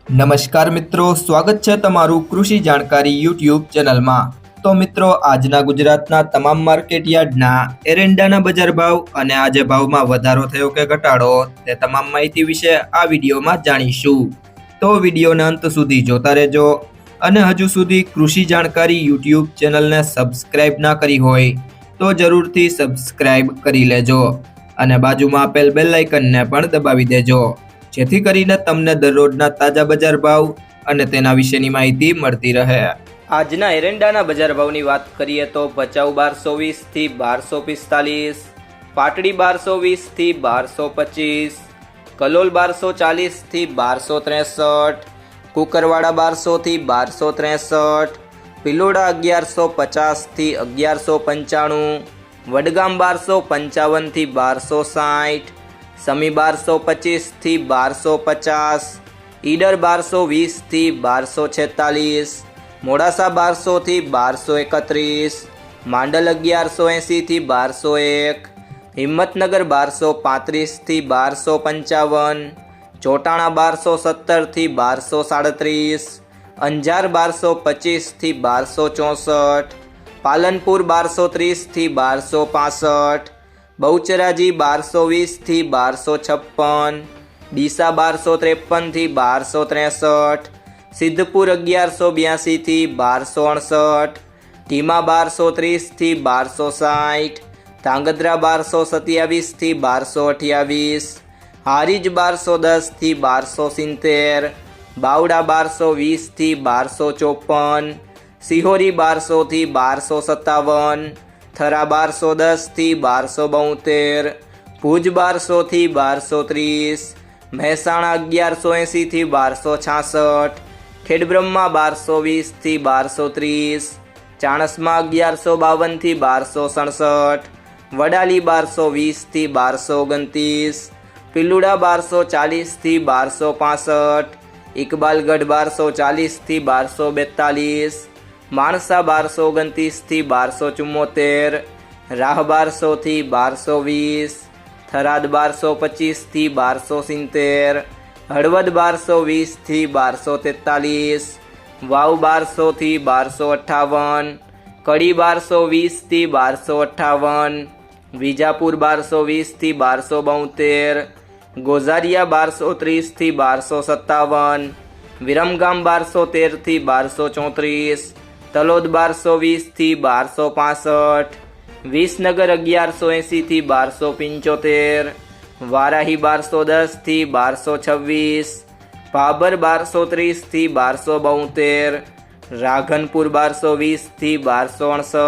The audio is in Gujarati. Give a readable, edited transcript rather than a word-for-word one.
નમસ્કાર મિત્રો, સ્વાગત છે તમારું કૃષિ જાણકારી યુટ્યુબ ચેનલમાં। તો મિત્રો, આજના ગુજરાતના તમામ માર્કેટ યાર્ડના એરંડાના બજાર ભાવ અને આજે ભાવમાં વધારો થયો કે ઘટાડો તે તમામ માહિતી વિશે આ વિડીયોમાં જાણીશું। તો વિડીયોને અંત સુધી જોતા રહેજો અને હજુ સુધી કૃષિ જાણકારી યુટ્યુબ ચેનલને સબસ્ક્રાઇબ ના કરી હોય તો જરૂરથી સબસ્ક્રાઇબ કરી લેજો અને બાજુમાં આપેલ બેલ આઇકનને પણ દબાવી દેજો, જેથી કરીને તમને દરરોજના તાજા બજાર ભાવ અને તેના વિશેની માહિતી મળતી રહે। આજના એરંડાના બજાર ભાવની વાત કરીએ તો ભચાઉ 1220 થી 1245, પાટડી 1220 થી 1225, કલોલ 1240 થી 1263, કુકરવાડા 1200 થી 1263, પિલોડા 1150 થી 1195, વડગામ 1255 થી 1260, સમી 1225 થી 1250, ઈડર 1220 થી 1246, મોડાસા 1200 થી 1231, માંડલ 1180 થી 1201, હિંમતનગર 1235 થી 1255, ચોટાણા 1217 થી 1237, અંજાર 1225 થી 1264, પાલનપુર 1230 થી 1265, બહુચરાજી 1220 થી 1256, ડીસા 1253 થી 1263, સિદ્ધપુર 1182 થી 1268, ટીમા 1230 થી 1260, ધાંગધ્રા 1227 થી 1228, હારીજ 1210 થી 1270, બાવડા 1220 થી 1254, સિહોરી 1200 થી 1257, થરા 1210 થી 1272, ભુજ 1200 થી 1230, મહેસાણા 1180 થી 1266, ખેડબ્રહ્મા 1220 થી 1230, ચાણસ્મા 1152 થી 1267, વડાલી 1220 થી 1229, પિલુડા 1240 થી 1265, ઇકબાલગઢ 1240 થી 1242, માણસા 1229 થી 1274, રાહ 1200 થી 1220, થરાદ 1225 થી 1270, હળવદ 1220 થી 1243, વાવ 1200 થી 1258, કડી 1220 થી 1258, વિજાપુર 1220 થી 1272, ગોઝારિયા 1230 થી 1257, વિરમગામ 1213 થી 1234, તલોદ 1220 થી 1265, વિસનગર 1180 થી 1275, વારાહી 1210 થી 1226, ભાબર 1230 થી 1272, રાધનપુર 1220 થી 1268,